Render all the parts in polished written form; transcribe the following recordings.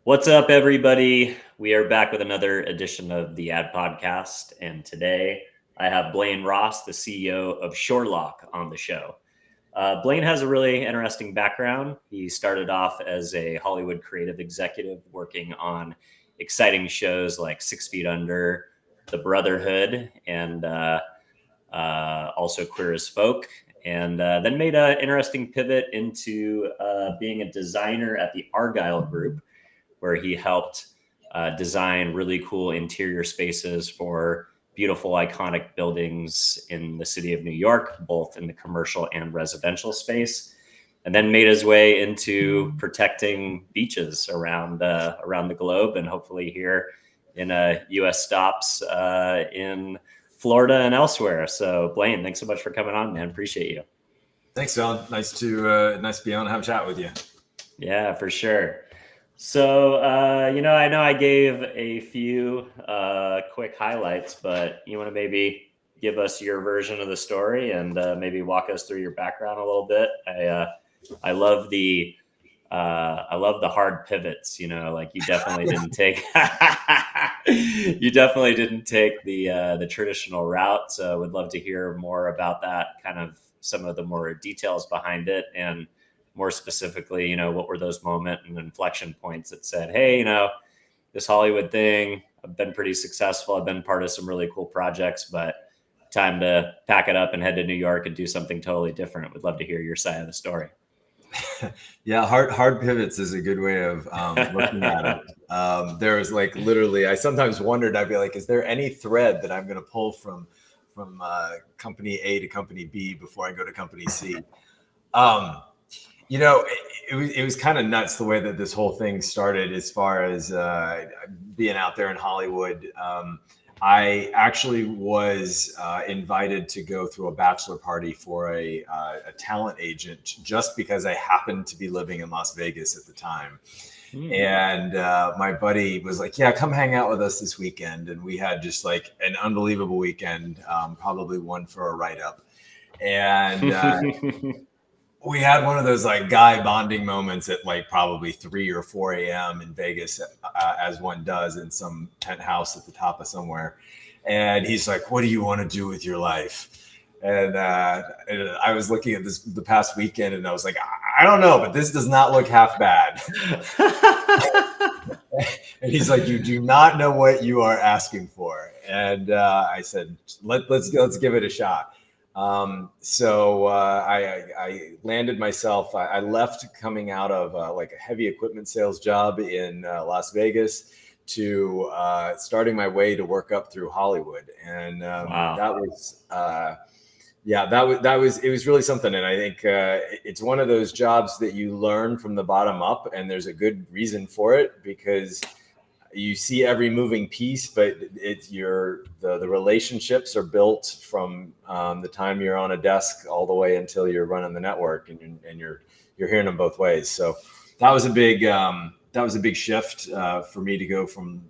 What's up, everybody? We are back with another edition of the Ad Podcast. And today I have Blayne Ross, the CEO of Shorelock, on the show. Blayne has a really interesting background. He started off as a Hollywood creative executive working on exciting shows like 6 Feet Under, The Brotherhood, and also Queer as Folk. And then made an interesting pivot into being a designer at the Argyle Group, where he helped design really cool interior spaces for beautiful, iconic buildings in the city of New York, both in the commercial and residential space, and then made his way into protecting beaches around the globe, and hopefully here in U.S. stops in Florida and elsewhere. So, Blayne, thanks so much for coming on, man. Appreciate you. Thanks, John. Nice to be on and have a chat with you. Yeah, for sure. So, I know I gave a few quick highlights, but you want to maybe give us your version of the story and maybe walk us through your background a little bit. I love the hard pivots. Like you definitely didn't take the traditional route. So, would love to hear more about that, kind of some of the more details behind it, and more specifically, what were those moment and inflection points that said, hey, this Hollywood thing, I've been pretty successful. I've been part of some really cool projects, but time to pack it up and head to New York and do something totally different. Would love to hear your side of the story. Yeah, hard pivots is a good way of looking at it. There was literally, I sometimes wondered, I'd be like, is there any thread that I'm going to pull from company A to company B before I go to company C? It was kind of nuts the way that this whole thing started as far as being out there in Hollywood. I actually was invited to go through a bachelor party for a talent agent just because I happened to be living in Las Vegas at the time. And my buddy was like, yeah, come hang out with us this weekend. And we had just like an unbelievable weekend, probably one for a write-up. And we had one of those like guy bonding moments at like probably 3 or 4 a.m. in Vegas, as one does in some penthouse at the top of somewhere. And he's like, what do you want to do with your life? And I was looking at the past weekend and I was like, I don't know, but this does not look half bad. And he's like, you do not know what you are asking for. And I said, let's give it a shot. So I landed myself. I left coming out of like a heavy equipment sales job in Las Vegas to starting my way to work up through Hollywood. And Wow. it was really something. And I think it's one of those jobs that you learn from the bottom up, and there's a good reason for it, because you see every moving piece, but the relationships are built from the time you're on a desk all the way until you're running the network, and you're hearing them both ways. So that was a big shift for me to go from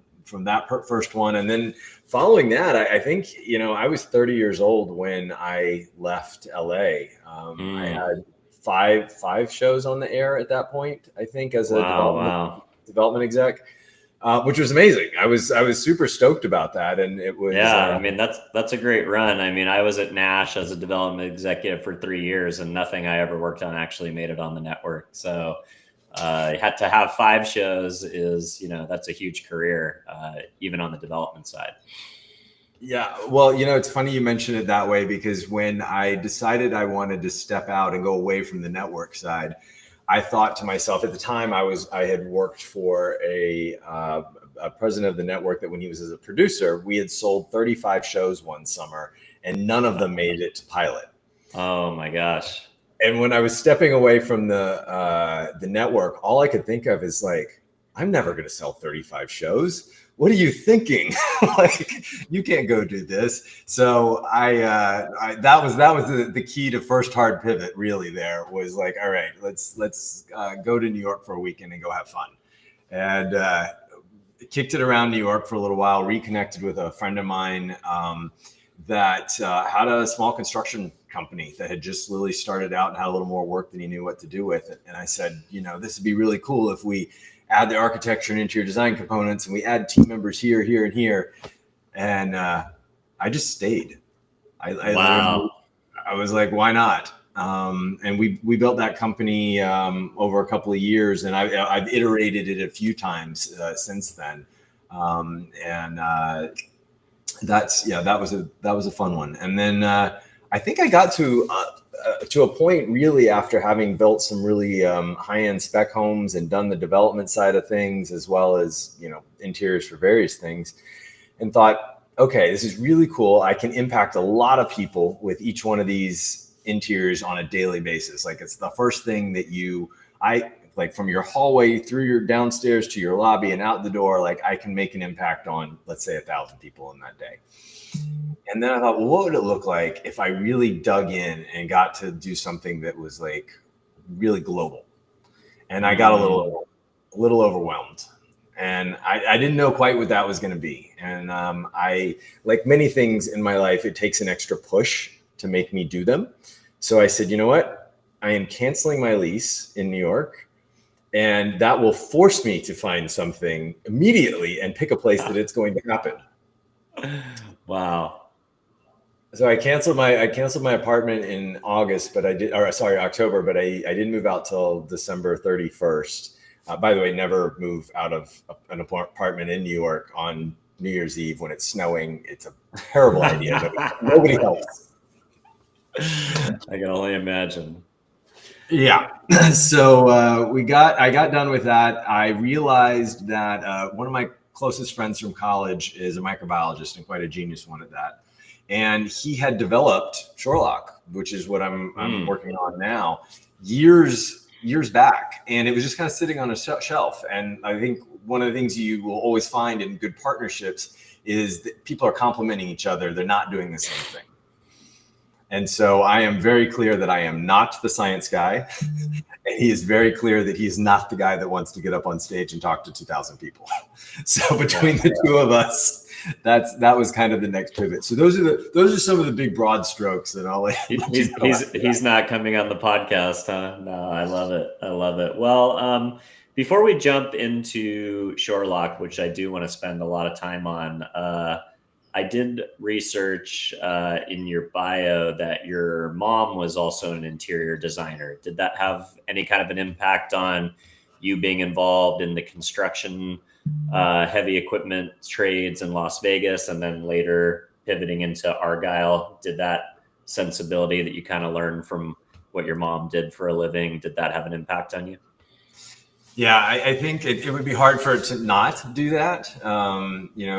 that first one. And then following that, I think, I was 30 years old when I left LA. I had five shows on the air at that point, I think, as a development exec. Which was amazing. I was super stoked about that, and it was. Yeah, that's a great run. I was at Nash as a development executive for 3 years, and nothing I ever worked on actually made it on the network. So, had to have 5 shows is that's a huge career, even on the development side. Yeah, well, it's funny you mention it that way, because when I decided I wanted to step out and go away from the network side, I thought to myself at the time, I had worked for a president of the network that when he was as a producer, we had sold 35 shows one summer and none of them made it to pilot. Oh my gosh. And when I was stepping away from the network, all I could think of is like, I'm never going to sell 35 shows. What are you thinking? Like, you can't go do this. So that was the key to first hard pivot. Really, there was like, all right, let's go to New York for a weekend and go have fun. And kicked it around New York for a little while. Reconnected with a friend of mine that had a small construction company that had just literally started out and had a little more work than he knew what to do with it. And I said, this would be really cool if we add the architecture and interior design components, and we add team members here, here, and here. And I just stayed. Wow. I was like, why not? And we built that company over a couple of years, and I've iterated it a few times since then. That was a fun one. And then I think I got to a point really after having built some really high-end spec homes and done the development side of things, as well as, interiors for various things, and thought, okay, this is really cool. I can impact a lot of people with each one of these interiors on a daily basis. Like, it's the first thing that from your hallway through your downstairs to your lobby and out the door, like, I can make an impact on, let's say, 1,000 people in that day. And then I thought, well, what would it look like if I really dug in and got to do something that was like really global? And I got a little overwhelmed, and I didn't know quite what that was going to be. And I, like many things in my life, it takes an extra push to make me do them. So I said, you know what? I am canceling my lease in New York, and that will force me to find something immediately and pick a place that it's going to happen. Wow. So I canceled my apartment in October, but I didn't move out till December 31st. By the way, never move out of an apartment in New York on New Year's Eve when it's snowing. It's a terrible idea. Nobody helps. I can only imagine. Yeah. So I got done with that. I realized that one of my closest friends from college is a microbiologist, and quite a genius one at that. And he had developed Shorelock, which is what I'm working on now, years back. And it was just kind of sitting on a shelf. And I think one of the things you will always find in good partnerships is that people are complementing each other. They're not doing the same thing. And so I am very clear that I am not the science guy. And he is very clear that he's not the guy that wants to get up on stage and talk to 2,000 people. So between the two of us, that was kind of the next pivot. So those are some of the big broad strokes that I'll let he's not coming on the podcast, huh? No, I love it. Well, before we jump into Shorelock, which I do want to spend a lot of time on, I did research in your bio that your mom was also an interior designer. Did that have any kind of an impact on you being involved in the construction, heavy equipment trades in Las Vegas, and then later pivoting into Argyle? Did that sensibility that you kind of learned from what your mom did for a living, did that have an impact on you? Yeah, I think it would be hard for it to not do that.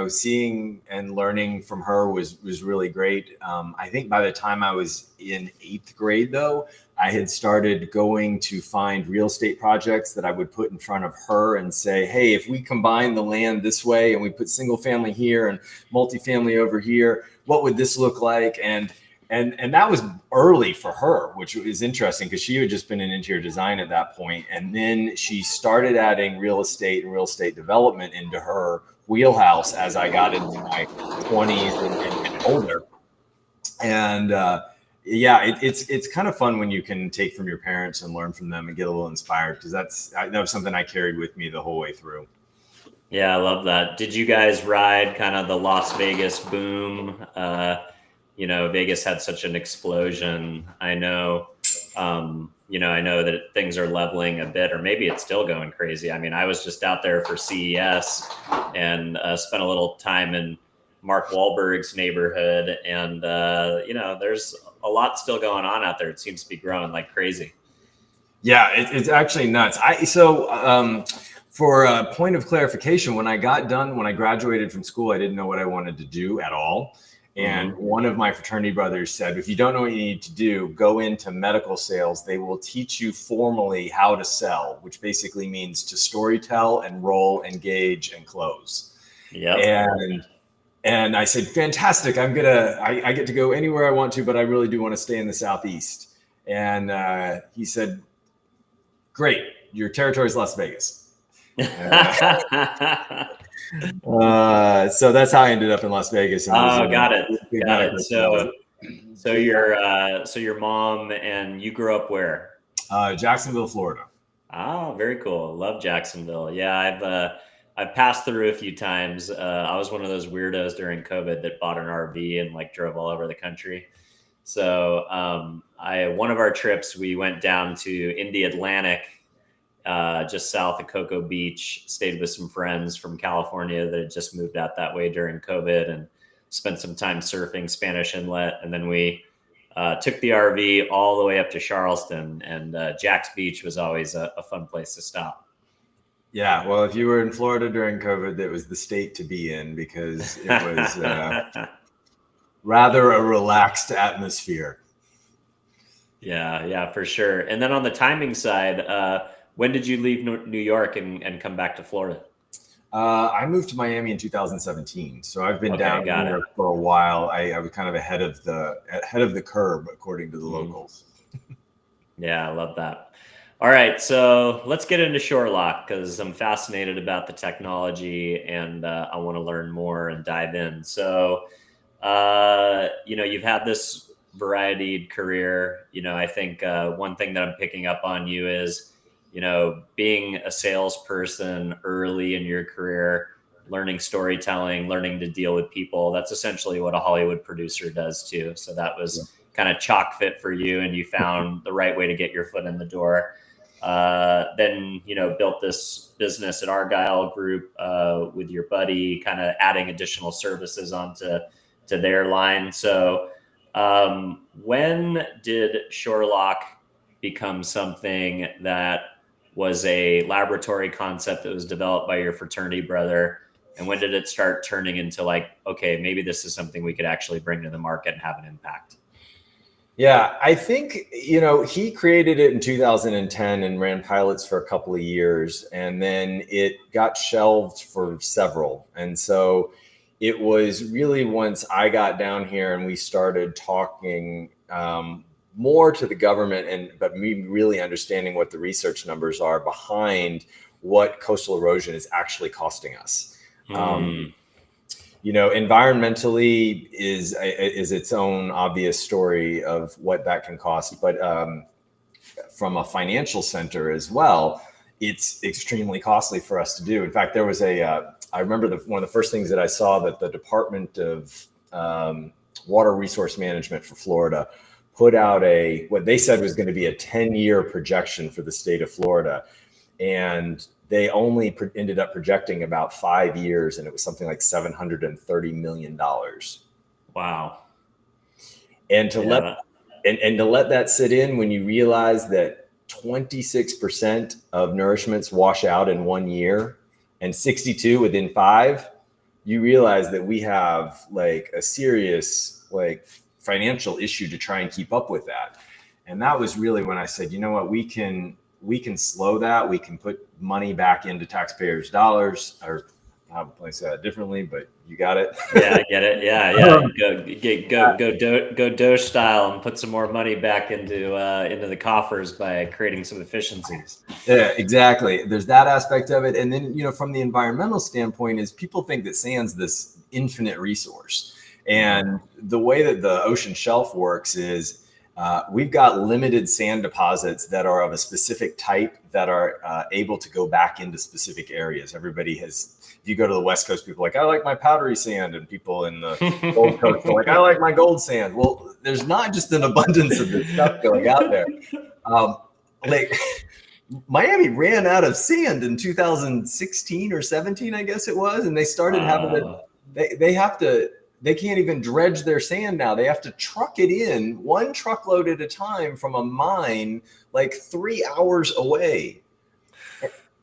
Seeing and learning from her was really great. I think by the time I was in 8th grade, though, I had started going to find real estate projects that I would put in front of her and say, hey, if we combine the land this way and we put single family here and multifamily over here, what would this look like? And that was early for her, which is interesting because she had just been in interior design at that point. And then she started adding real estate and real estate development into her wheelhouse as I got into my 20s and older. And it's kind of fun when you can take from your parents and learn from them and get a little inspired, because that was something I carried with me the whole way through. Yeah, I love that. Did you guys ride kind of the Las Vegas boom? Vegas had such an explosion. I know that things are leveling a bit, or maybe it's still going crazy. I mean, I was just out there for CES and spent a little time in Mark Wahlberg's neighborhood. And, there's a lot still going on out there. It seems to be growing like crazy. Yeah, it's actually nuts. For a point of clarification, when I graduated from school, I didn't know what I wanted to do at all. And one of my fraternity brothers said, if you don't know what you need to do, go into medical sales. They will teach you formally how to sell, which basically means to storytell, enroll, engage, and close. Yeah. And I said, fantastic. I get to go anywhere I want to, but I really do want to stay in the Southeast. And he said, great. Your territory is Las Vegas. So that's how I ended up in Las Vegas. Got it. So your mom and you grew up where? Jacksonville, Florida. Ah, very cool. Love Jacksonville. Yeah, I've passed through a few times. I was one of those weirdos during COVID that bought an RV and like drove all over the country. So I one of our trips we went down to in the Atlantic, just south of Cocoa Beach. Stayed with some friends from California that had just moved out that way during COVID, and spent some time surfing Spanish Inlet, and then we took the RV all the way up to Charleston, and Jack's Beach was always a fun place to stop. Yeah, well, if you were in Florida during COVID, that was the state to be in because it was rather a relaxed atmosphere. Yeah, yeah, for sure. And then on the timing side, when did you leave New York and come back to Florida? I moved to Miami in 2017, so I've been Okay, down got it. here for a while. I was kind of ahead of the curve, according to the locals. Yeah, I love that. All right, so let's get into Shorelock because I'm fascinated about the technology and I want to learn more and dive in. So, you've had this varied career. I think one thing that I'm picking up on you is, being a salesperson early in your career, learning storytelling, learning to deal with people. That's essentially what a Hollywood producer does too. So that was kind of chalk fit for you, and you found the right way to get your foot in the door. Then built this business at Argyle Group with your buddy, kind of adding additional services onto their line. So when did Shorelock become something that was a laboratory concept that was developed by your fraternity brother? And when did it start turning into like, okay, maybe this is something we could actually bring to the market and have an impact? Yeah, I think, he created it in 2010 and ran pilots for a couple of years, and then it got shelved for several. And so it was really once I got down here and we started talking more to the government, but me really understanding what the research numbers are behind what coastal erosion is actually costing us. Environmentally is its own obvious story of what that can cost, but from a financial center as well, it's extremely costly for us to do. In fact, there was I remember one of the first things that I saw that the Department of Water Resource Management for Florida put out what they said was going to be a 10-year projection for the state of Florida. And they only ended up projecting about 5 years, and it was something like $730 million. Wow. And to let that sit in when you realize that 26% of nourishments wash out in 1 year and 62 within 5, you realize that we have like a serious financial issue to try and keep up with that. And that was really when I said, you know what, we can slow that. We can put money back into taxpayers' dollars, or I'll say that differently, but you got it. Yeah, I get it. Yeah. Go Doge style and put some more money back into the coffers by creating some efficiencies. Yeah, exactly. There's that aspect of it. And then, from the environmental standpoint is people think that sand's this infinite resource. And the way that the ocean shelf works is we've got limited sand deposits that are of a specific type that are able to go back into specific areas. Everybody has, if you go to the West Coast, people are like, I like my powdery sand. And people in the Gold Coast are like, I like my gold sand. Well, there's not just an abundance of this stuff going out there. Miami ran out of sand in 2016 or 17, I guess it was. And they started having they can't even dredge their sand now. They have to truck it in one truckload at a time from a mine like 3 hours away.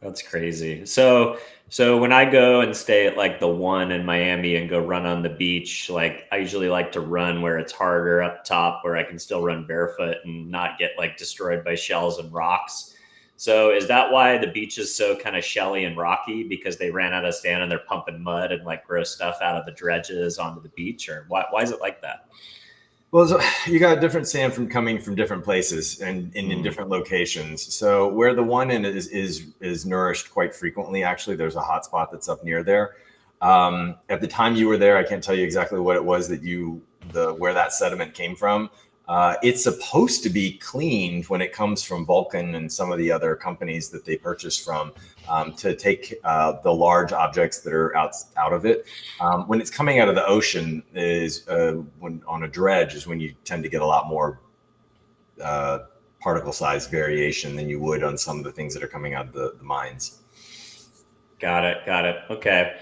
That's crazy. So when I go and stay at like the One in Miami and go run on the beach, like I usually like to run where it's harder up top, where I can still run barefoot and not get like destroyed by shells and rocks. So is that why the beach is so kind of shelly and rocky, because they ran out of sand and they're pumping mud and like gross stuff out of the dredges onto the beach? Or why is it like that? Well, so you got different sand coming from different places and in different locations. So where the One is nourished quite frequently, actually, there's a hot spot that's up near there. At the time you were there, I can't tell you exactly what it was that where that sediment came from. It's supposed to be cleaned when it comes from Vulcan and some of the other companies that they purchase from, to take the large objects that are out of it. When it's coming out of the ocean is when on a dredge is when you tend to get a lot more particle size variation than you would on some of the things that are coming out of the mines. Got it. Okay.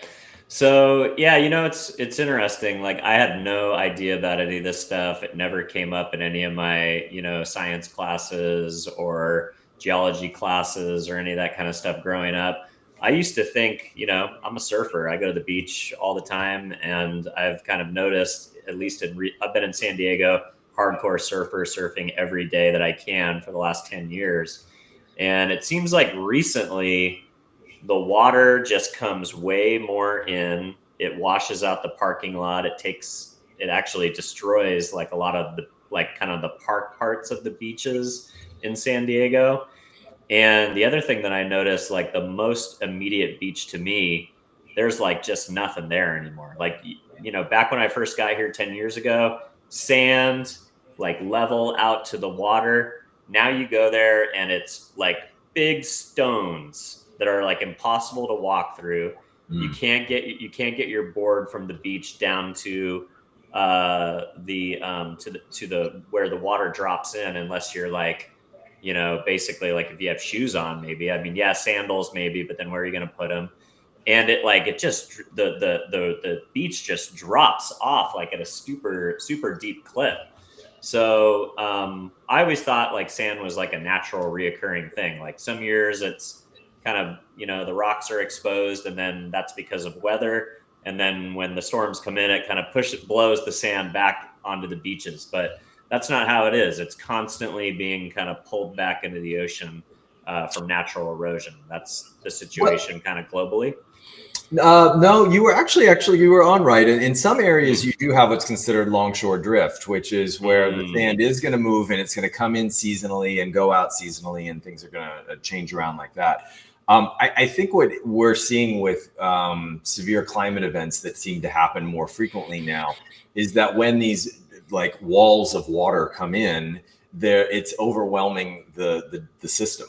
So yeah, it's interesting. Like I had no idea about any of this stuff. It never came up in any of my, science classes or geology classes or any of that kind of stuff growing up. I used to think, I'm a surfer. I go to the beach all the time, and I've kind of noticed, at least I've been in San Diego, hardcore surfer, surfing every day that I can for the last 10 years. And it seems like recently, the water just comes way more in. It washes out the parking lot. It actually destroys like a lot of the, like kind of the park parts of the beaches in San Diego. And the other thing that I noticed, like the most immediate beach to me, there's like just nothing there anymore. Like, back when I first got here 10 years ago, sand, like level out to the water. Now you go there and it's like big stones that are like impossible to walk through. You can't get your board from the beach down to the where the water drops in, unless you're like, basically like if you have shoes on, maybe. I mean, yeah, sandals maybe, but then where are you going to put them? And the beach just drops off like at a super super deep cliff. So I always thought like sand was like a natural reoccurring thing. Like some years it's kind of, the rocks are exposed, and then that's because of weather. And then when the storms come in, it kind of blows the sand back onto the beaches. But that's not how it is. It's constantly being kind of pulled back into the ocean from natural erosion. That's the situation kind of globally. No, you were actually you were on right. In some areas, you do have what's considered longshore drift, which is where the sand is going to move and it's going to come in seasonally and go out seasonally, and things are going to change around like that. I think what we're seeing with severe climate events that seem to happen more frequently now is that when these like walls of water come in, it's overwhelming the system.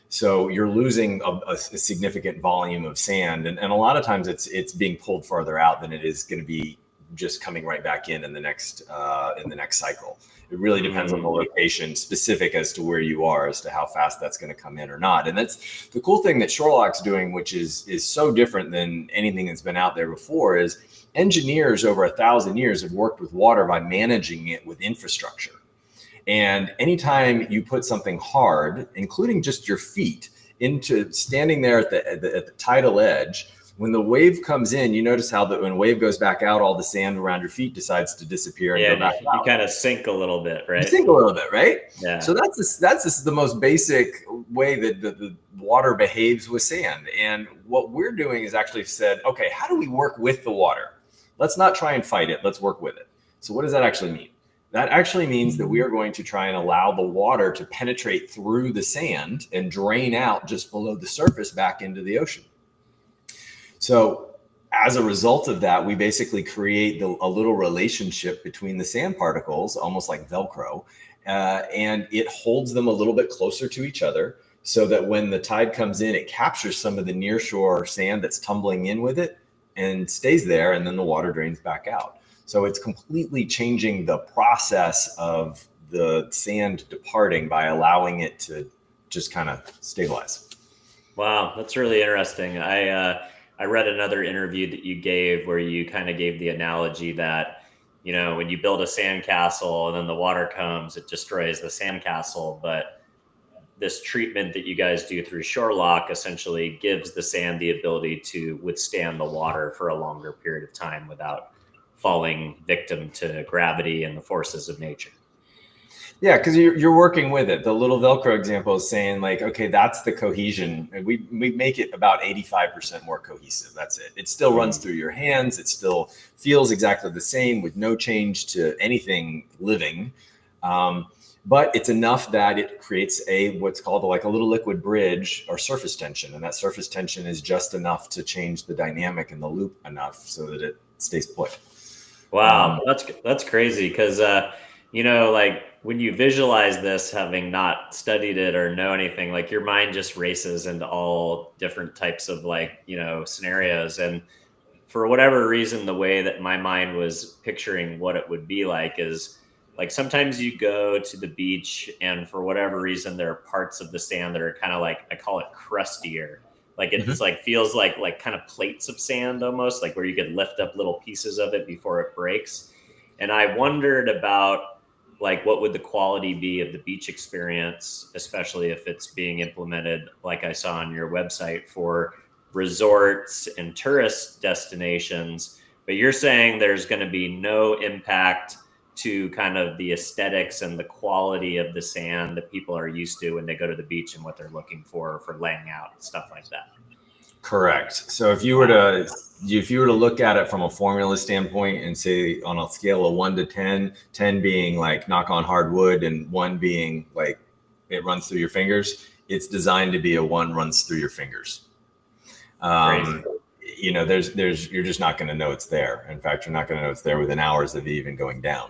So you're losing a significant volume of sand, and a lot of times it's being pulled farther out than it is going to be just coming right back in the next cycle. It really depends on the location, specific as to where you are, as to how fast that's going to come in or not. And that's the cool thing that Shorelock's doing, which is so different than anything that's been out there before, is engineers over 1,000 years have worked with water by managing it with infrastructure. And anytime you put something hard, including just your feet, into standing there at the tidal edge, when the wave comes in, you notice how that when a wave goes back out, all the sand around your feet decides to disappear and go back out. You kind of sink a little bit, right? You sink a little bit, right? Yeah. So that's the most basic way that the water behaves with sand. And what we're doing is actually said, okay, how do we work with the water? Let's not try and fight it. Let's work with it. So what does that actually mean? That actually means that we are going to try and allow the water to penetrate through the sand and drain out just below the surface back into the ocean. So as a result of that, we basically create a little relationship between the sand particles, almost like Velcro, and it holds them a little bit closer to each other so that when the tide comes in, it captures some of the nearshore sand that's tumbling in with it and stays there, and then the water drains back out. So it's completely changing the process of the sand departing by allowing it to just kind of stabilize. Wow, that's really interesting. I read another interview that you gave where you kind of gave the analogy that, when you build a sandcastle and then the water comes, it destroys the sandcastle. But this treatment that you guys do through Shorelock essentially gives the sand the ability to withstand the water for a longer period of time without falling victim to gravity and the forces of nature. Yeah, because you're working with it. The little Velcro example is saying like, okay, that's the cohesion. And we make it about 85% more cohesive. That's it. It still runs through your hands. It still feels exactly the same with no change to anything living. But it's enough that it creates what's called like a little liquid bridge or surface tension. And that surface tension is just enough to change the dynamic in the loop enough so that it stays put. Wow, that's crazy because, like when you visualize this, having not studied it or know anything, like your mind just races into all different types of like, scenarios. And for whatever reason, the way that my mind was picturing what it would be like is like sometimes you go to the beach and for whatever reason, there are parts of the sand that are kind of like, I call it crustier. Like it's like feels like kind of plates of sand almost, like where you could lift up little pieces of it before it breaks. And I wondered about like what would the quality be of the beach experience, especially if it's being implemented, like I saw on your website, for resorts and tourist destinations. But you're saying there's going to be no impact to kind of the aesthetics and the quality of the sand that people are used to when they go to the beach and what they're looking for laying out and stuff like that. Correct. So if you were to look at it from a formula standpoint and say on a scale of 1 to 10, 10 being like knock on hard wood and 1 being like it runs through your fingers, it's designed to be a 1 runs through your fingers. You're just not going to know it's there. In fact, you're not going to know it's there within hours of it even going down.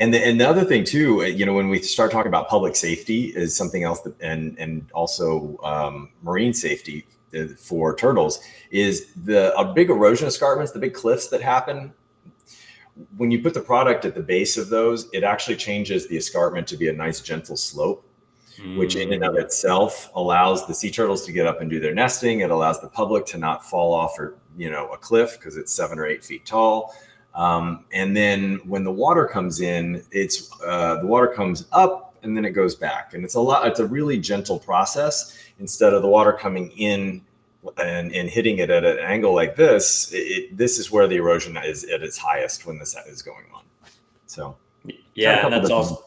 And the other thing too, when we start talking about public safety is something else and also marine safety for turtles is a big erosion escarpments, the big cliffs that happen. When you put the product at the base of those, it actually changes the escarpment to be a nice gentle slope, which in and of itself allows the sea turtles to get up and do their nesting. It allows the public to not fall off a cliff because it's 7 or 8 feet tall. And then when the water comes in, the water comes up and then it goes back. And it's a really gentle process. Instead of the water coming in and hitting it at an angle like this, this is where the erosion is at its highest when this is going on. So, yeah, and that's also,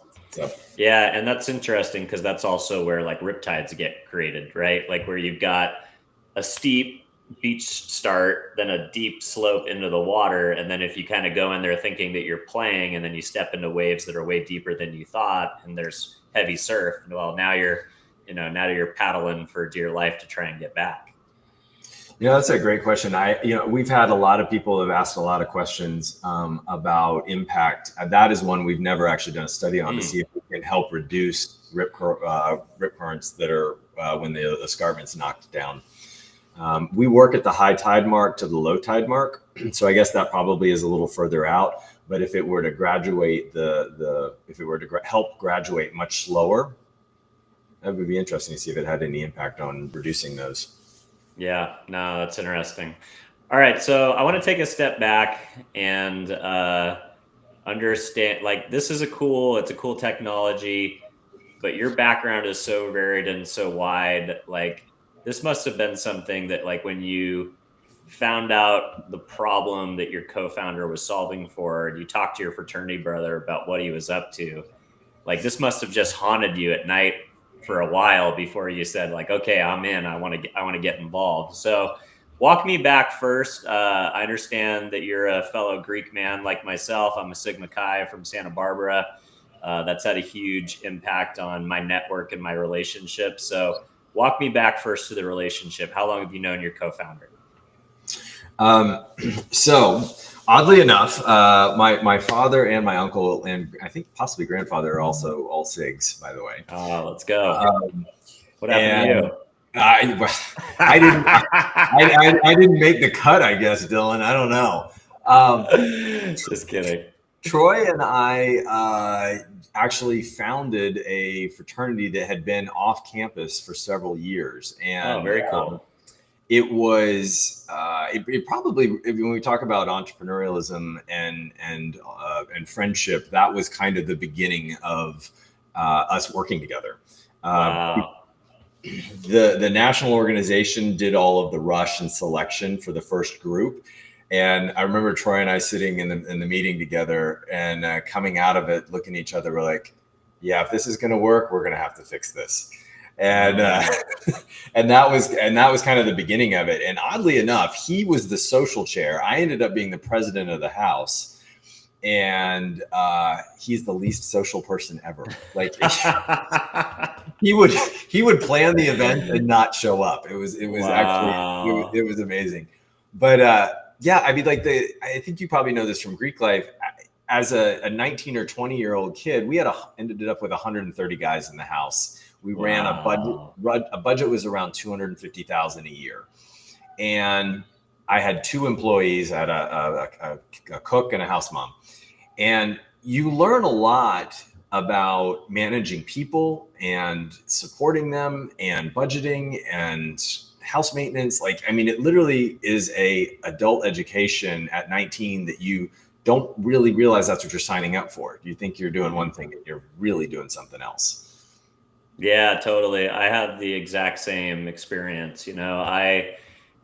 yeah. And that's interesting because that's also where like riptides get created, right? Like where you've got a steep beach start, then a deep slope into the water. And then if you kind of go in there thinking that you're playing and then you step into waves that are way deeper than you thought, and there's heavy surf, well, now you're paddling for dear life to try and get back. That's a great question. We've had a lot of people have asked a lot of questions about impact. That is one we've never actually done a study on to see if we can help reduce rip currents that are when the escarpment's knocked down. We work at the high tide mark to the low tide mark. So I guess that probably is a little further out, but if it were to graduate help graduate much slower, that would be interesting to see if it had any impact on reducing those. Yeah, no, that's interesting. All right. So I want to take a step back and understand, like, this is it's a cool technology, but your background is so varied and so wide. Like, this must have been something that, like, when you found out the problem that your co-founder was solving for, and you talked to your fraternity brother about what he was up to, like, this must have just haunted you at night for a while before you said, like, okay, I'm in, I want to get involved. So walk me back first. I understand that you're a fellow Greek man like myself. I'm a Sigma Chi from Santa Barbara. That's had a huge impact on my network and my relationship. So walk me back first to the relationship. How long have you known your co-founder? So oddly enough, my father and my uncle and I think possibly grandfather are also all SIGs, by the way. Oh, let's go. What happened to you? I didn't make the cut, I guess, Dylan. I don't know. Just kidding. Troy and I actually founded a fraternity that had been off campus for several years. And very cool. It was it probably, when we talk about entrepreneurialism and friendship, that was kind of the beginning of us working together. Wow. The national organization did all of the rush and selection for the first group. And I remember Troy and I sitting in the meeting together and coming out of it, looking at each other, we're like, yeah, if this is going to work, we're going to have to fix this. And and that was kind of the beginning of it. And oddly enough, he was the social chair. I ended up being the president of the house, and he's the least social person ever. Like he would plan the event and not show up. It was Wow. Actually it was amazing. But yeah, I mean, like I think you probably know this from Greek life. as a 19 or 20-year-old kid, we ended up with 130 guys in the house. We ran a budget. A budget was around $250,000 a year, and I had 2 employees. I had a cook and a house mom, and you learn a lot about managing people and supporting them and budgeting and house maintenance. Like, I mean, it literally is a adult education at 19 that you don't really realize that's what you're signing up for. You think you're doing one thing and you're really doing something else. Yeah, totally. I had the exact same experience. I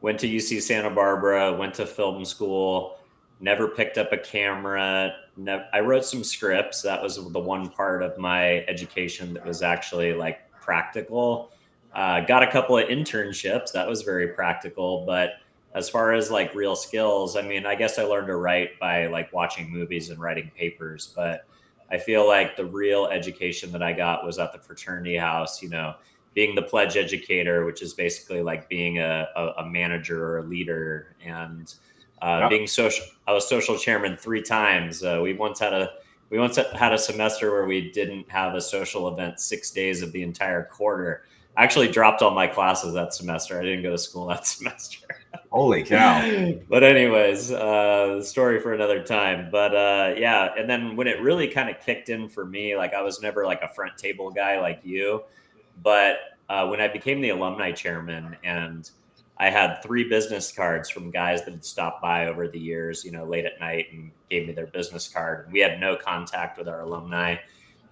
went to UC Santa Barbara, went to film school, never picked up a camera. I wrote some scripts. That was the one part of my education that was actually like practical. Got a couple of internships. That was very practical. But as far as like real skills, I mean, I guess I learned to write by like watching movies and writing papers. But I feel like the real education that I got was at the fraternity house, being the pledge educator, which is basically like being a manager or a leader, and being social. I was social chairman 3 times. We once had a semester where we didn't have a social event 6 days of the entire quarter. I actually dropped all my classes that semester. I didn't go to school that semester. Holy cow. But anyways, the story for another time. But yeah, and then when it really kind of kicked in for me, like I was never like a front table guy like you, but when I became the alumni chairman, and I had 3 business cards from guys that had stopped by over the years, late at night, and gave me their business card. And we had no contact with our alumni.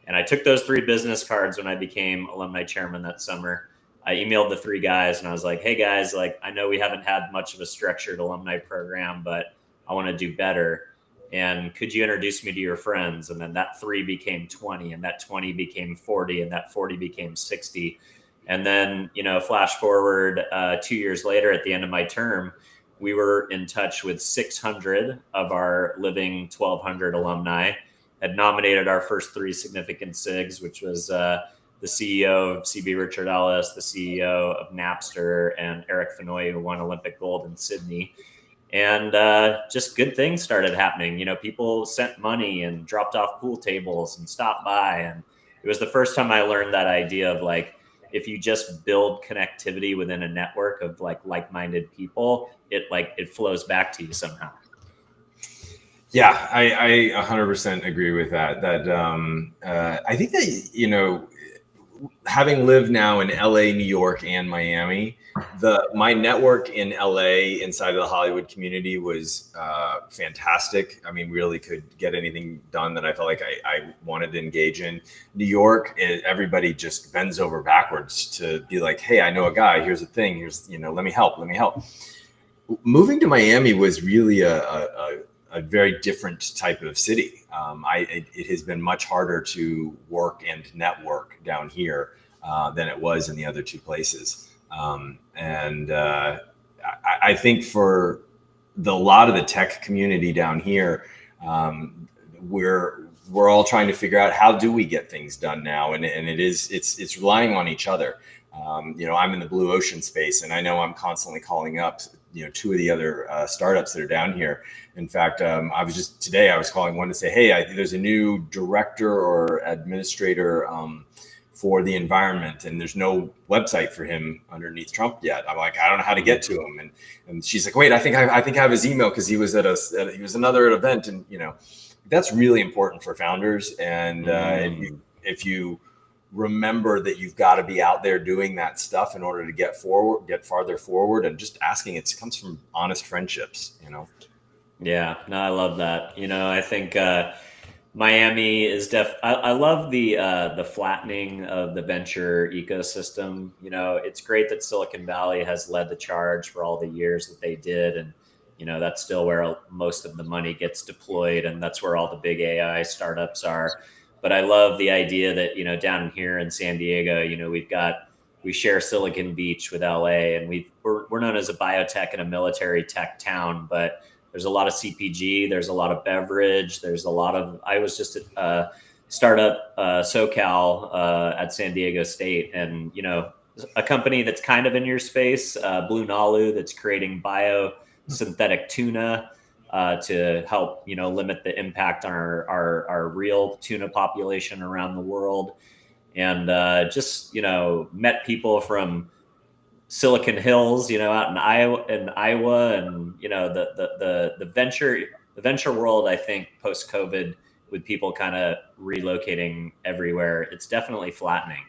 And I took those 3 business cards when I became alumni chairman that summer. I emailed the 3 guys and I was like, hey guys, like, I know we haven't had much of a structured alumni program, but I want to do better. And could you introduce me to your friends? And then that 3 became 20, and that 20 became 40, and that 40 became 60. And then, flash forward 2 years later at the end of my term, we were in touch with 600 of our living 1,200 alumni, had nominated our first 3 significant SIGs, which was the CEO of CB Richard Ellis, the CEO of Napster, and Eric Fenoy, who won Olympic gold in Sydney. And just good things started happening. People sent money and dropped off pool tables and stopped by. And it was the first time I learned that idea of like, if you just build connectivity within a network of like-minded people, it flows back to you somehow. Yeah, I 100% agree with that. I think that, having lived now in LA, New York, and Miami, my network in LA inside of the Hollywood community was fantastic. I mean, really could get anything done that I felt like I wanted to engage in. New York, everybody just bends over backwards to be like, hey, I know a guy, here's a thing, here's, let me help. Moving to Miami was really a very different type of city. It has been much harder to work and network down here than it was in the other 2 places. I think for a lot of the tech community down here, we're all trying to figure out how do we get things done now, and it's relying on each other. I'm in the blue ocean space, and I know I'm constantly calling up 2 of the other startups that are down here. In fact, I was calling one to say, hey, there's a new director or administrator for the environment, and there's no website for him underneath Trump yet. I'm like, I don't know how to get to him. And she's like, wait, I think I have his email because he was he was another event. And, that's really important for founders. And if you remember that you've got to be out there doing that stuff in order to get farther forward, and just asking, it comes from honest friendships, Yeah, no, I love that. I think Miami is I love the flattening of the venture ecosystem. It's great that Silicon Valley has led the charge for all the years that they did, and that's still where most of the money gets deployed, and that's where all the big AI startups are. But I love the idea that, down here in San Diego, we share Silicon Beach with LA, and we're known as a biotech and a military tech town, but there's a lot of CPG, there's a lot of beverage, I was just at a startup SoCal at San Diego State, and, a company that's kind of in your space, Blue Nalu, that's creating biosynthetic tuna. to help, limit the impact on our real tuna population around the world. And just, met people from Silicon Hills, out in Iowa, and the venture world. I think post COVID, with people kind of relocating everywhere, it's definitely flattening.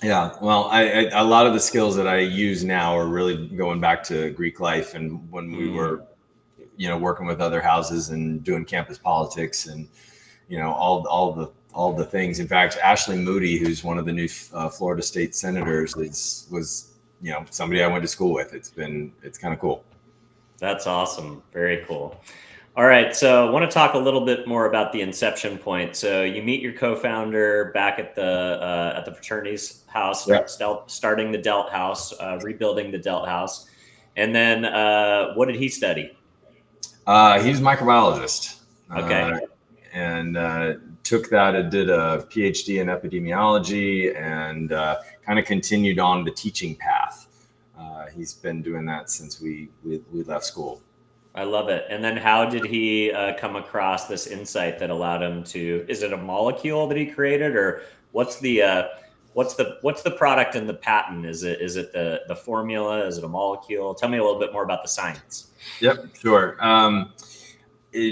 Yeah, well, a lot of the skills that I use now are really going back to Greek life, and when we were, working with other houses and doing campus politics, and all the things. In fact, Ashley Moody, who's one of the new Florida state senators, was somebody I went to school with. It's kind of cool. That's awesome. Very cool. All right, so I want to talk a little bit more about the inception point. So you meet your co-founder back at the fraternity's house, Yeah. starting the Delt House, rebuilding the Delt House, and then what did he study? He was a microbiologist. Okay. And took that and did a PhD in epidemiology, and kind of continued on the teaching path. He's been doing that since we left school. I love it. And then how did he come across this insight that allowed him to? Is it a molecule that he created, or what's the product and the patent? Is it the formula? Is it a molecule? Tell me a little bit more about the science. Yep, sure.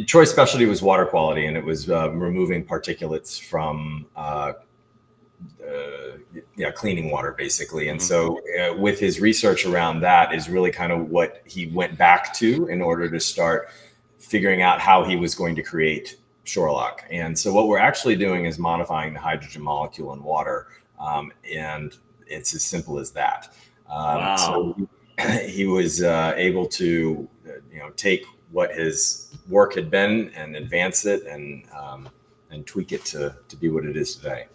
Troy's specialty was water quality, and it was removing particulates from cleaning water, basically. And so with his research around that is really kind of what he went back to in order to start figuring out how he was going to create Shorelock. And so what we're actually doing is modifying the hydrogen molecule in water, and it's as simple as that. Wow. So he was able to take what his work had been and advance it and tweak it to be what it is today.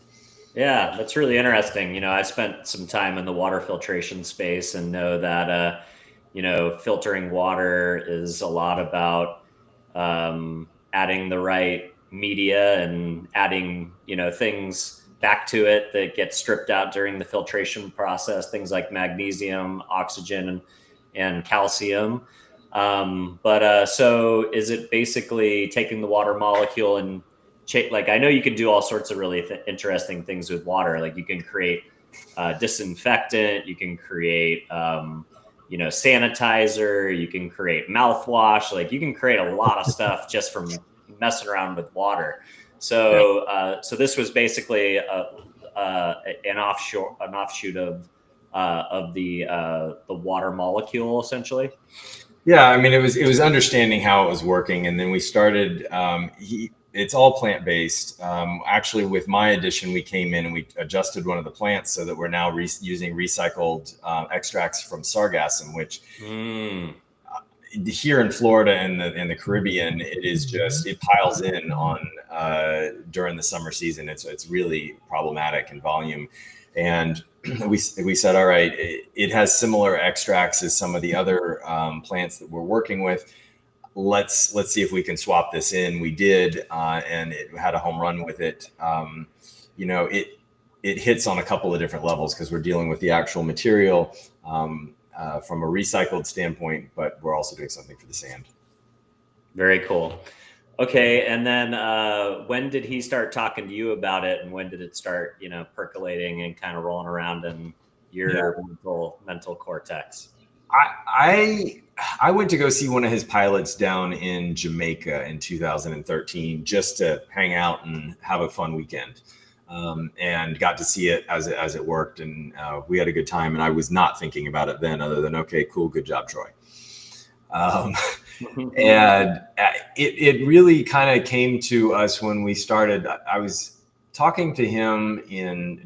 Yeah, that's really interesting. I spent some time in the water filtration space and know that, filtering water is a lot about adding the right media and adding, things back to it that get stripped out during the filtration process, things like magnesium, oxygen, and calcium. So is it basically taking the water molecule and I know you can do all sorts of really interesting things with water. Like you can create disinfectant, you can create, sanitizer, you can create mouthwash. Like you can create a lot of stuff just from messing around with water. So, so this was basically an offshoot of the water molecule, essentially. Yeah, I mean, it was understanding how it was working, and then we started. It's all plant-based. Actually, with my addition, we came in and we adjusted one of the plants so that we're now using recycled extracts from sargassum, which here in Florida and the Caribbean, it piles in on during the summer season. It's really problematic in volume, and we said, all right, it has similar extracts as some of the other plants that we're working with. Let's see if we can swap this in. We did, and it had a home run with it. It hits on a couple of different levels because we're dealing with the actual material from a recycled standpoint, but we're also doing something for the sand. Very cool. Okay, and then when did he start talking to you about it, and when did it start, percolating and kind of rolling around in your mental cortex? I went to go see one of his pilots down in Jamaica in 2013 just to hang out and have a fun weekend, and got to see it as it worked, and we had a good time. And I was not thinking about it then, other than okay, cool, good job, Troy. And it really kind of came to us when we started. I was talking to him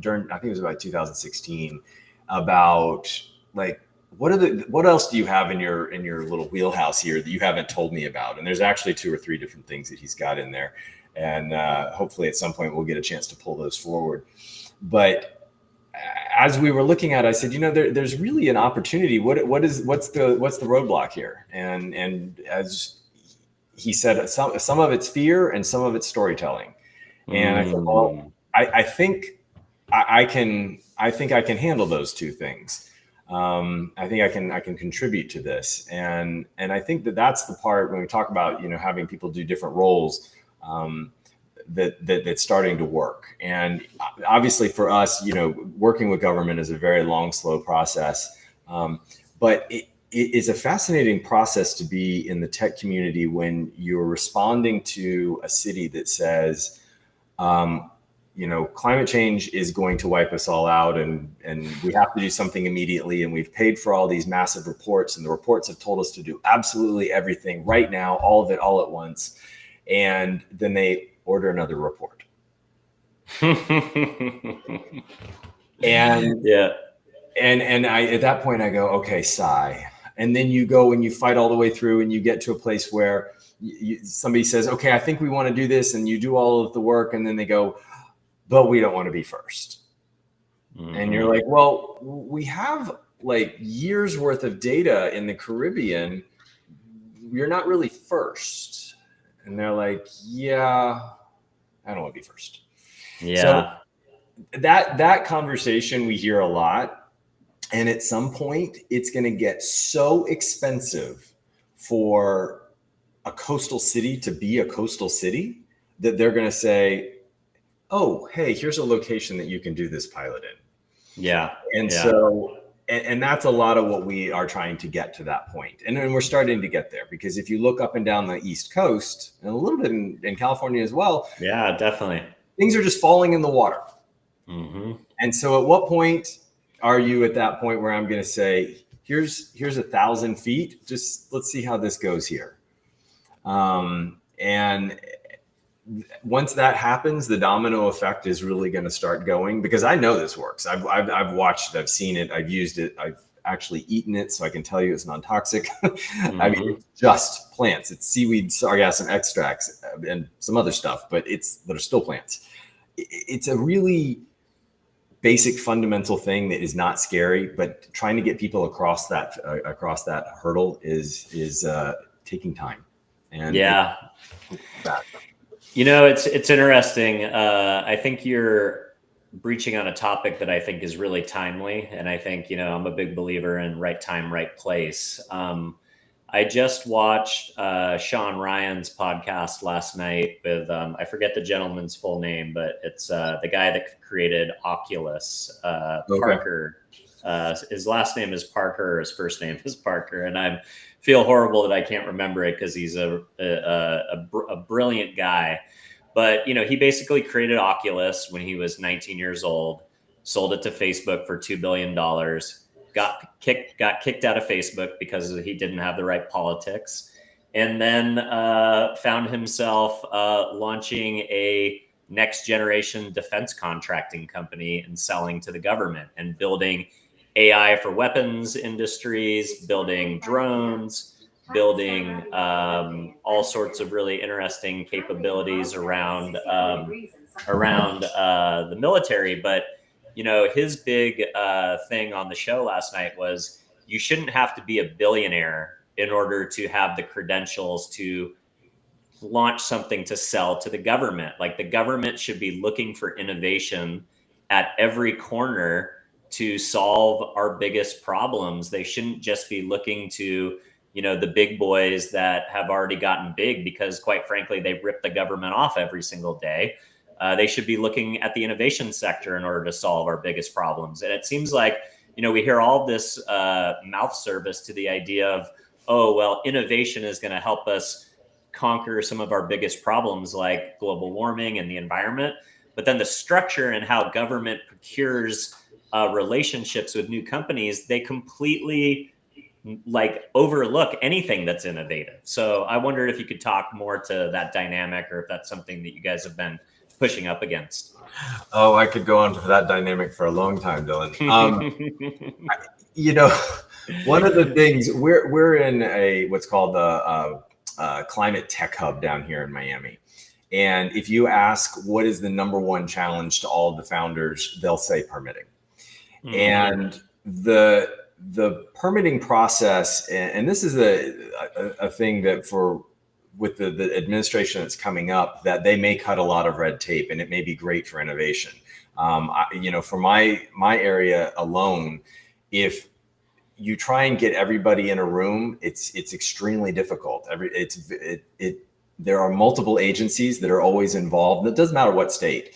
during I think it was about 2016 about like what else do you have in your little wheelhouse here that you haven't told me about? And there's actually 2 or 3 different things that he's got in there, and hopefully at some point we'll get a chance to pull those forward. But as we were looking at it, I said, there's really an opportunity. What's the roadblock here? And as he said, some of it's fear and some of it's storytelling. And I said, well, I think I can handle those 2 things. I think I can contribute to this. And I think that's the part when we talk about, having people do different roles, that's starting to work. And obviously for us, working with government is a very long, slow process. But it is a fascinating process to be in the tech community when you're responding to a city that says, climate change is going to wipe us all out, and we have to do something immediately. And we've paid for all these massive reports, and the reports have told us to do absolutely everything right now, all of it, all at once. And then they order another report. And yeah. And I, at that point I go, okay, sigh. And then you go and you fight all the way through, and you get to a place where somebody says, okay, I think we want to do this. And you do all of the work. And then they go, but we don't want to be first. Mm-hmm. And you're like, well, we have like years worth of data in the Caribbean. You're not really first. And they're like, yeah, I don't want to be first. Yeah. So that conversation we hear a lot. And at some point, it's going to get so expensive for a coastal city to be a coastal city that they're going to say, oh, hey, here's a location that you can do this pilot in. Yeah. And so, and that's a lot of what we are trying to get to that point. And then we're starting to get there, because if you look up and down the East Coast, and a little bit in California as well. Yeah, definitely. Things are just falling in the water. Mm-hmm. And so at what point are you at that point where I'm going to say, here's 1,000 feet, just let's see how this goes here. And once that happens, the domino effect is really going to start going, because I know this works. I've watched it, I've seen it, I've used it, I've actually eaten it, so I can tell you it's non-toxic. Mm-hmm. I mean, it's just plants. It's seaweed, sargassum extracts, and some other stuff, but they're still plants. It's a really basic fundamental thing that is not scary, but trying to get people across that hurdle is taking time. And yeah, it's interesting. I think you're breaching on a topic that I think is really timely, and I think I'm a big believer in right time, right place. I just watched Sean Ryan's podcast last night with, I forget the gentleman's full name, but it's the guy that created Oculus, Parker. His last name is Parker, or his first name is Parker. And I feel horrible that I can't remember it, because he's a brilliant guy. But, he basically created Oculus when he was 19 years old, sold it to Facebook for $2 billion. Got kicked out of Facebook because he didn't have the right politics, and then found himself launching a next generation defense contracting company and selling to the government, and building AI for weapons industries, building drones, building all sorts of really interesting capabilities around the military. But his big thing on the show last night was, you shouldn't have to be a billionaire in order to have the credentials to launch something to sell to the government. Like, the government should be looking for innovation at every corner to solve our biggest problems. They shouldn't just be looking to, the big boys that have already gotten big, because quite frankly, they rip the government off every single day. They should be looking at the innovation sector in order to solve our biggest problems. And it seems like, we hear all this mouth service to the idea of, oh, well, innovation is going to help us conquer some of our biggest problems, like global warming and the environment. But then the structure and how government procures relationships with new companies, they completely overlook anything that's innovative. So I wondered if you could talk more to that dynamic, or if that's something that you guys have been pushing up against. Oh, I could go on for that dynamic for a long time, Dylan. One of the things, we're in what's called the climate tech hub down here in Miami. And if you ask what is the number one challenge to all of the founders, they'll say permitting. Mm-hmm. And the permitting process, and this is a thing that with the administration that's coming up, that they may cut a lot of red tape, and it may be great for innovation. For my area alone, if you try and get everybody in a room, it's extremely difficult. There are multiple agencies that are always involved. And it doesn't matter what state.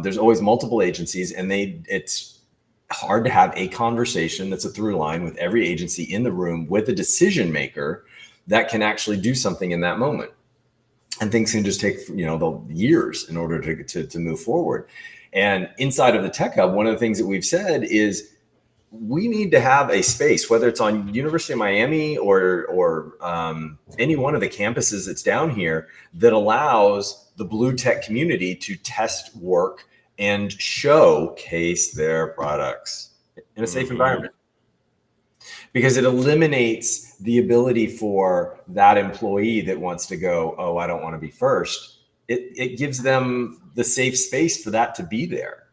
There's always multiple agencies, and it's hard to have a conversation that's a through line with every agency in the room with a decision maker that can actually do something in that moment. And things can just take, the years in order to move forward. And inside of the Tech Hub, one of the things that we've said is we need to have a space, whether it's on University of Miami or any one of the campuses that's down here, that allows the blue tech community to test work and showcase their products in a safe environment. Because it eliminates the ability for that employee that wants to go, oh, I don't want to be first. It gives them the safe space for that to be there.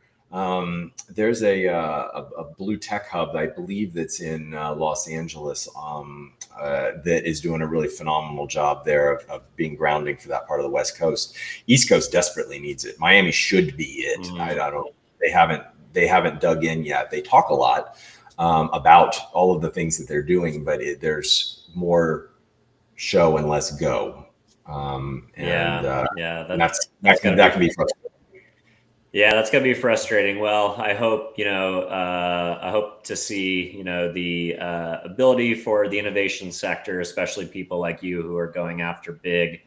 There's a blue tech hub, I believe, that's in Los Angeles that is doing a really phenomenal job there of being grounding for that part of the West Coast. East Coast desperately needs it. Miami should be it. I don't. They haven't dug in yet. They talk a lot about all of the things that they're doing, but there's more show and less go. That can be frustrating. Yeah, that's gonna be frustrating. Well, I hope I hope to see the ability for the innovation sector, especially people like you who are going after big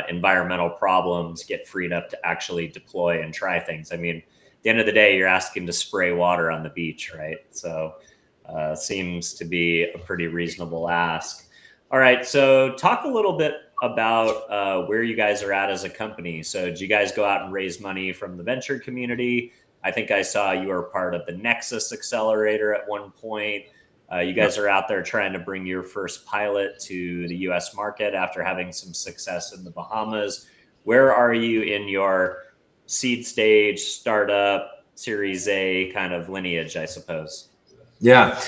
environmental problems, get freed up to actually deploy and try things. I mean, at the end of the day, you're asking to spray water on the beach, right? So seems to be a pretty reasonable ask. All right, so talk a little bit about where you guys are at as a company. So did you guys go out and raise money from the venture community? I think I saw you were part of the Nexus Accelerator at one point. You guys are out there trying to bring your first pilot to the US market after having some success in the Bahamas. Where are you in your seed stage, startup, Series A kind of lineage, I suppose? Yeah,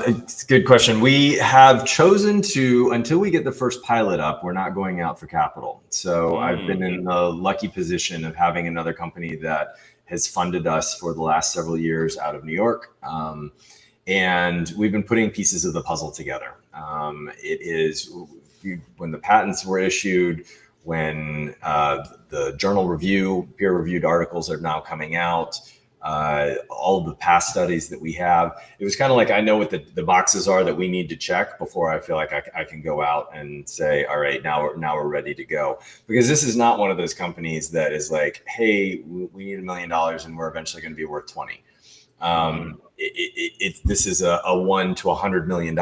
it's a good question. We have chosen to, until we get the first pilot up, we're not going out for capital. So I've been in the lucky position of having another company that has funded us for the last several years out of New York. And we've been putting pieces of the puzzle together. It is when the patents were issued, when the journal peer-reviewed articles are now coming out, all of the past studies that we have, it was kind of like, I know what the boxes are that we need to check before I feel like I can go out and say, all right, now we're ready to go. Because this is not one of those companies that is like, hey, we need $1 million and we're eventually going to be worth 20. This is a $1 to $100 million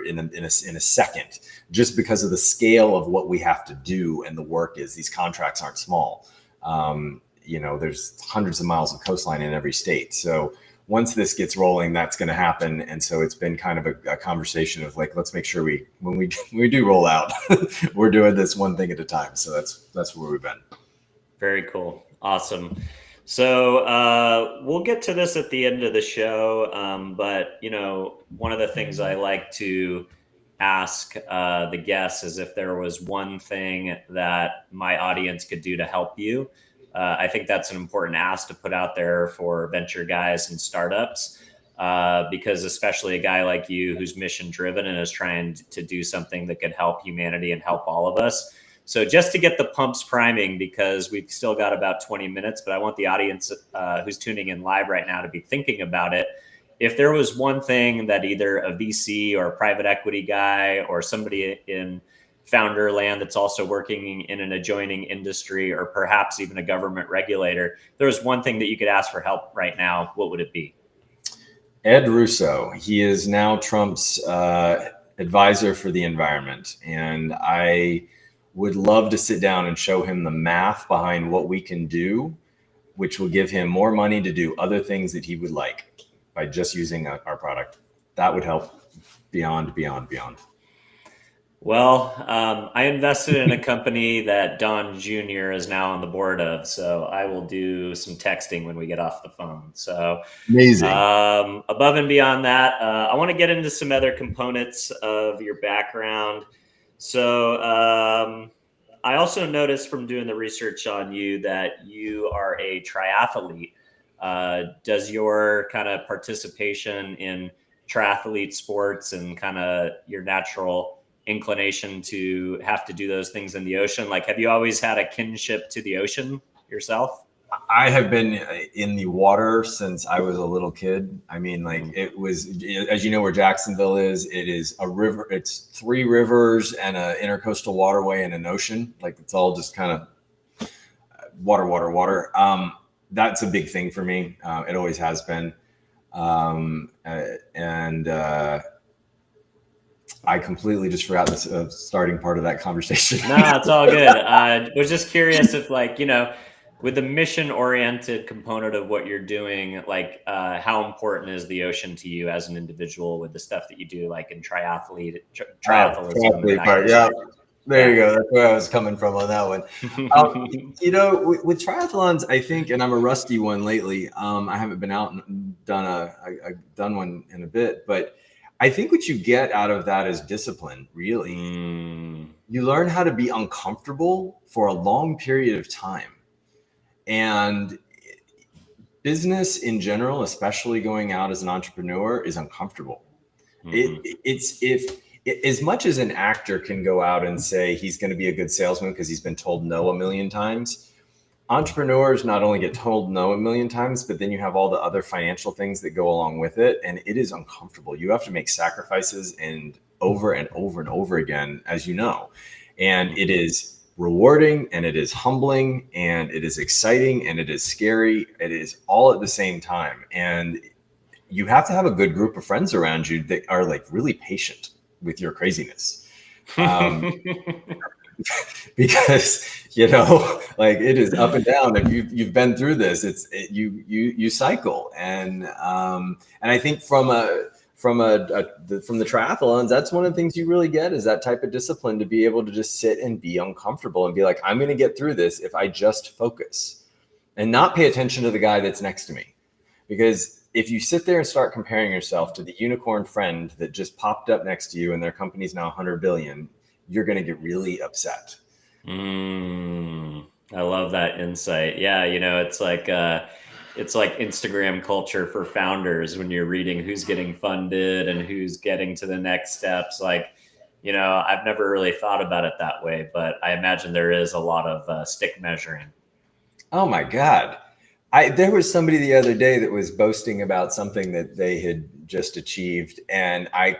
in a second, just because of the scale of what we have to do and the work is. These contracts aren't small. There's hundreds of miles of coastline in every state. So once this gets rolling, that's going to happen. And so it's been kind of a conversation of like, let's make sure when we do roll out, we're doing this one thing at a time. So that's where we've been. Very cool. Awesome. So we'll get to this at the end of the show. But one of the things I like to ask the guests is if there was one thing that my audience could do to help you. I think that's an important ask to put out there for venture guys and startups, because especially a guy like you who's mission driven and is trying to do something that could help humanity and help all of us. So just to get the pumps priming, because we've still got about 20 minutes, but I want the audience who's tuning in live right now to be thinking about it. If there was one thing that either a VC or a private equity guy or somebody in founder land that's also working in an adjoining industry, or perhaps even a government regulator, if there was one thing that you could ask for help right now, what would it be? Ed Russo. He is now Trump's advisor for the environment. And I would love to sit down and show him the math behind what we can do, which will give him more money to do other things that he would like by just using our product. That would help beyond. Well, I invested in a company that Don Jr. is now on the board of, so I will do some texting when we get off the phone. So amazing. Above and beyond that, I want to get into some other components of your background. So I also noticed from doing the research on you that you are a triathlete. Does your kind of participation in triathlete sports and kind of your natural inclination to have to do those things in the ocean? Like, have you always had a kinship to the ocean yourself? I have been in the water since I was a little kid. I mean, like it was, as you know, where Jacksonville is, it is a river. It's 3 rivers and an intercoastal waterway and an ocean. Like it's all just kind of water, water, water. That's a big thing for me. It always has been. I completely just forgot the starting part of that conversation. No, it's all good. I was just curious if, like, with the mission-oriented component of what you're doing, like, how important is the ocean to you as an individual with the stuff that you do, like in triathletism? Triathlete part, yeah. There you go. That's where I was coming from on that one. With triathlons, I think, and I'm a rusty one lately. I haven't been out and done one in a bit, but I think what you get out of that is discipline, really. You learn how to be uncomfortable for a long period of time. And business in general, especially going out as an entrepreneur, is uncomfortable. As much as an actor can go out and say he's going to be a good salesman because he's been told no a million times, entrepreneurs not only get told no a million times, but then you have all the other financial things that go along with it. And it is uncomfortable. You have to make sacrifices and over and over and over again, as you know. And it is rewarding, and it is humbling, and it is exciting, and it is scary. It is all at the same time. And you have to have a good group of friends around you that are like really patient with your craziness. Because like it is up and down, and you've been through this. You cycle, and I think from the triathlons, that's one of the things you really get is that type of discipline to be able to just sit and be uncomfortable and be like, I'm going to get through this if I just focus and not pay attention to the guy that's next to me. Because if you sit there and start comparing yourself to the unicorn friend that just popped up next to you and their company's now 100 billion, you're going to get really upset. I love that insight. Yeah. It's like Instagram culture for founders when you're reading who's getting funded and who's getting to the next steps. Like, I've never really thought about it that way, but I imagine there is a lot of stick measuring. Oh my God. There was somebody the other day that was boasting about something that they had just achieved. And I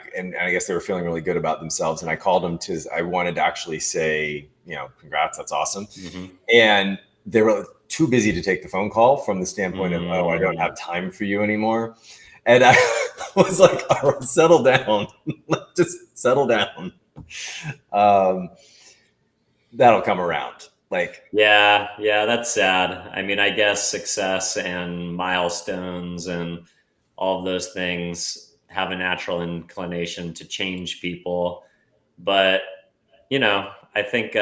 guess they were feeling really good about themselves. And I called them I wanted to actually say, congrats, that's awesome. And they were too busy to take the phone call from the standpoint of, oh, I don't have time for you anymore. And I was like, all right, settle down. Just settle down. That'll come around. Yeah, that's sad. I mean, I guess success and milestones and all of those things have a natural inclination to change people. But, I think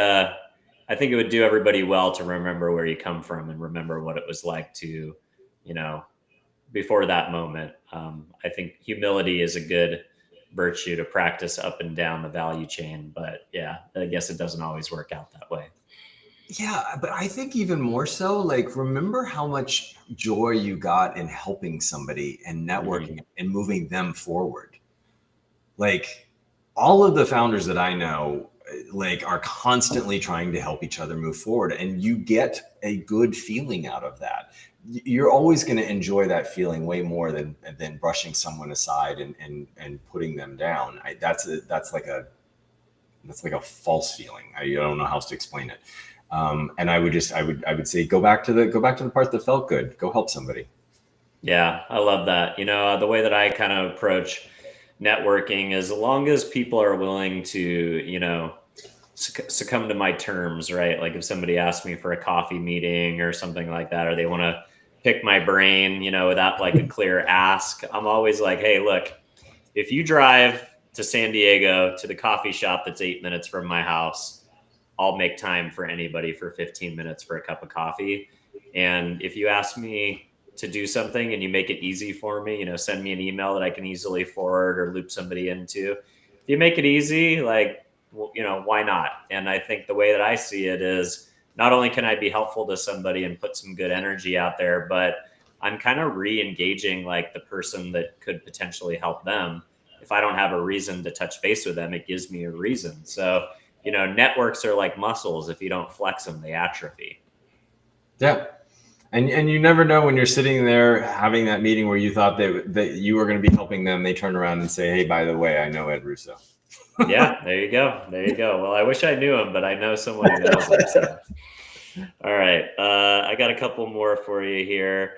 it would do everybody well to remember where you come from and remember what it was like to, before that moment. I think humility is a good virtue to practice up and down the value chain. But yeah, I guess it doesn't always work out that way. Yeah, but I think even more so, remember how much joy you got in helping somebody and networking and moving them forward. All of the founders that I know, are constantly trying to help each other move forward, and you get a good feeling out of that. You're always going to enjoy that feeling way more than brushing someone aside and putting them down. That's like a false feeling. I don't know how else to explain it. And I would say go back to the part that felt good. Go help somebody. Yeah, I love that. The way that I kind of approach networking is, as long as people are willing to, succumb to my terms, right? Like if somebody asks me for a coffee meeting or something like that, or they want to pick my brain, without a clear ask, I'm always like, hey, look, if you drive to San Diego to the coffee shop that's 8 minutes from my house, I'll make time for anybody for 15 minutes for a cup of coffee. And if you ask me to do something and you make it easy for me, send me an email that I can easily forward or loop somebody into. If you make it easy, why not? And I think the way that I see it is, not only can I be helpful to somebody and put some good energy out there, but I'm kind of re-engaging like the person that could potentially help them. If I don't have a reason to touch base with them, it gives me a reason. So, networks are like muscles. If you don't flex them, they atrophy. Yeah. And you never know when you're sitting there having that meeting where you thought that you were going to be helping them. They turn around and say, hey, by the way, I know Ed Russo. Yeah, there you go. There you go. Well, I wish I knew him, but I know someone who knows him. So. All right. I got a couple more for you here.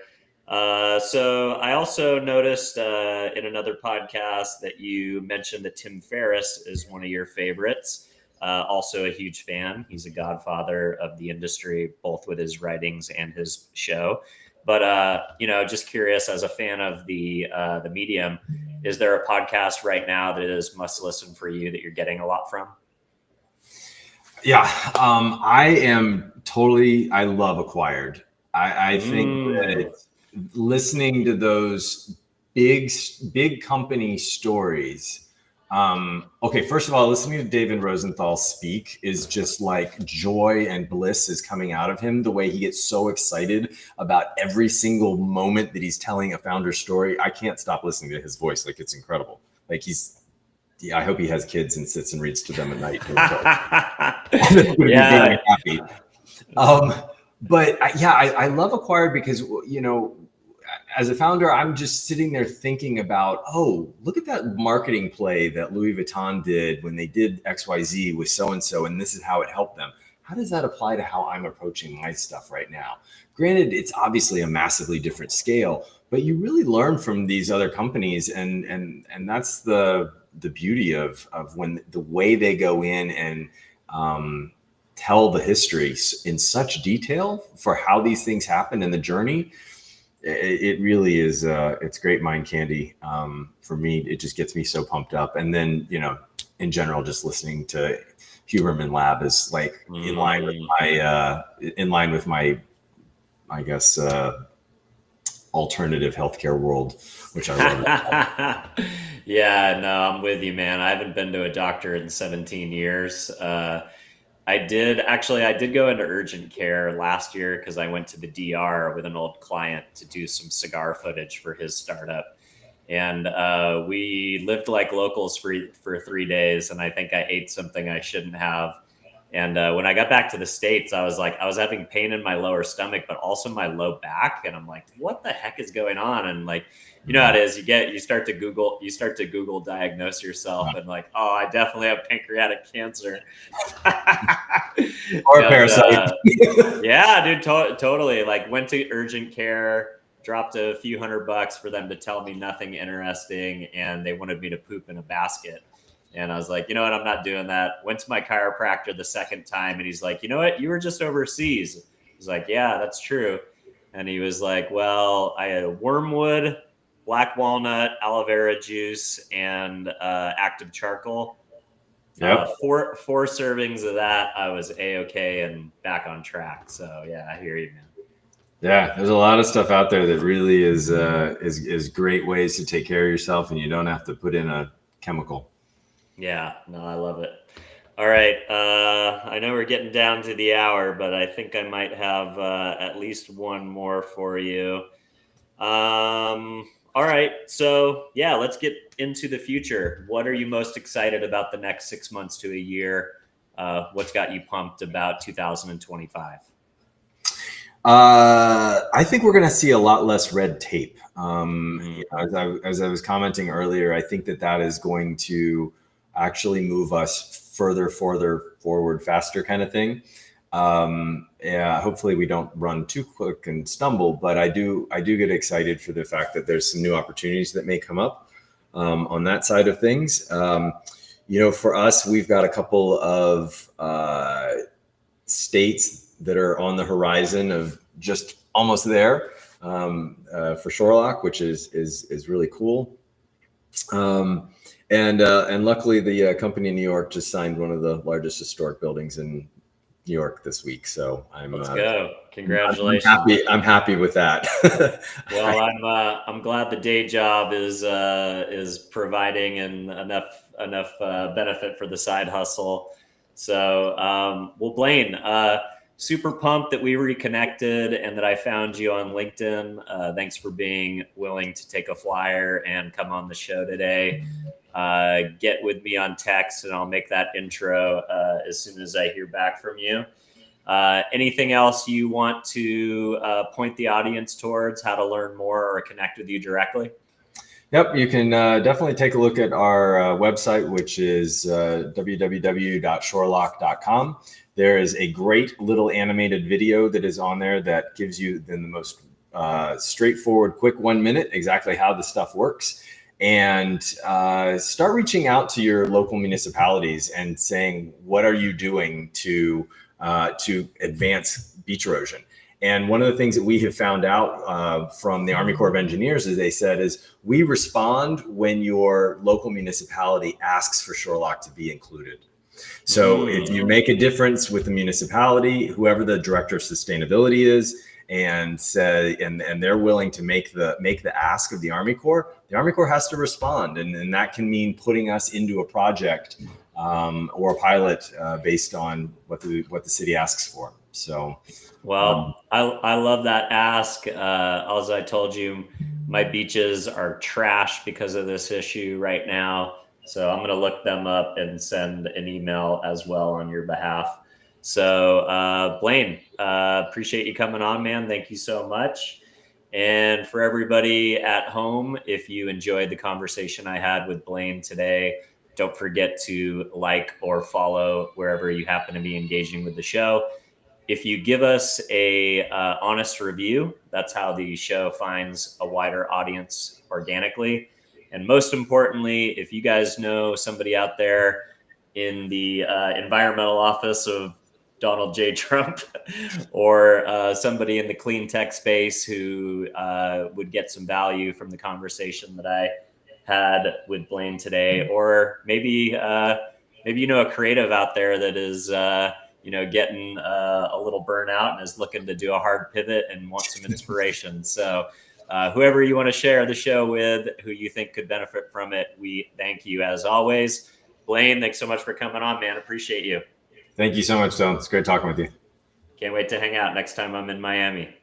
So I also noticed in another podcast that you mentioned that Tim Ferriss is one of your favorites. Also a huge fan. He's a godfather of the industry, both with his writings and his show. But just curious, as a fan of the medium, is there a podcast right now that is must listen for you that you're getting a lot from? Yeah, I love Acquired. I think that listening to those big company stories. Okay, first of all, listening to David Rosenthal speak is just like joy and bliss is coming out of him. The way he gets so excited about every single moment that he's telling a founder story. I can't stop listening to his voice. Like, it's incredible. Like, I hope he has kids and sits and reads to them at night. Yeah. Happy. But I love Acquired because, as a founder, I'm just sitting there thinking about, oh, look at that marketing play that Louis Vuitton did when they did XYZ with so-and-so, and this is how it helped them. How does that apply to how I'm approaching my stuff right now? Granted, it's obviously a massively different scale, but you really learn from these other companies, and that's the beauty of when the way they go in and tell the history in such detail for how these things happen in the journey. It really is, it's great mind candy. For me, it just gets me so pumped up. And then, in general, just listening to Huberman Lab is like in line with my, I guess, alternative healthcare world, which I love. Yeah, no, I'm with you, man. I haven't been to a doctor in 17 years. I did go into urgent care last year because I went to the DR with an old client to do some cigar footage for his startup. And we lived like locals for 3 days. And I think I ate something I shouldn't have. And when I got back to the States, I was having pain in my lower stomach, but also my low back. And I'm like, what the heck is going on? And like, you know how it is, you start to Google diagnose yourself and like, oh, I definitely have pancreatic cancer. Or a parasite. Yeah, dude, totally. Like, went to urgent care, dropped a few $100 for them to tell me nothing interesting. And they wanted me to poop in a basket. And I was like, you know what? I'm not doing that. Went to my chiropractor the second time, and he's like, you know what? You were just overseas. He's like, yeah, that's true. And he was like, well, I had wormwood, black walnut, aloe vera juice, and active charcoal. Yep. Four servings of that, I was A-okay and back on track. So yeah, I hear you, man. Yeah, there's a lot of stuff out there that really is great ways to take care of yourself, and you don't have to put in a chemical. Yeah, no, I love it. All right. I know we're getting down to the hour, but I think I might have at least one more for you. All right. So, yeah, let's get into the future. What are you most excited about the next 6 months to a year? What's got you pumped about 2025? I think we're going to see a lot less red tape. As I was commenting earlier, I think that is going to actually move us further forward, faster kind of thing. Hopefully we don't run too quick and stumble, but I do get excited for the fact that there's some new opportunities that may come up on that side of things. For us, we've got a couple of states that are on the horizon of just almost there for Shorelock, which is really cool. And luckily, the company in New York just signed one of the largest historic buildings in New York this week. So let's go! Congratulations! I'm happy with that. Well, I'm glad the day job is providing enough benefit for the side hustle. So, well, Blayne, super pumped that we reconnected and that I found you on LinkedIn. Thanks for being willing to take a flyer and come on the show today. Get with me on text and I'll make that intro as soon as I hear back from you. Anything else you want to point the audience towards, how to learn more or connect with you directly? Yep, you can definitely take a look at our website, which is www.shorelock.com. There is a great little animated video that is on there that gives you the most straightforward, quick 1 minute, exactly how the stuff works. And start reaching out to your local municipalities and saying, what are you doing to advance beach erosion? And one of the things that we have found out from the Army Corps of Engineers, as they said, is we respond when your local municipality asks for Shorelock to be included. So if you make a difference with the municipality, whoever the director of sustainability is, and they're willing to make the ask of the Army Corps has to respond, and that can mean putting us into a project or a pilot based on what the city asks for. So, well, I love that ask. As I told you, my beaches are trash because of this issue right now. So I'm going to look them up and send an email as well on your behalf. So Blayne, appreciate you coming on, man. Thank you so much. And for everybody at home, if you enjoyed the conversation I had with Blayne today, don't forget to like or follow wherever you happen to be engaging with the show. If you give us a honest review, that's how the show finds a wider audience organically. And most importantly, if you guys know somebody out there in the environmental office of Donald J. Trump or somebody in the clean tech space who would get some value from the conversation that I had with Blayne today, or maybe you know a creative out there that is getting a little burnout and is looking to do a hard pivot and want some inspiration. So whoever you want to share the show with, who you think could benefit from it, we thank you as always. Blayne, thanks so much for coming on, man. Appreciate you. Thank you so much, Dylan. It's great talking with you. Can't wait to hang out next time I'm in Miami.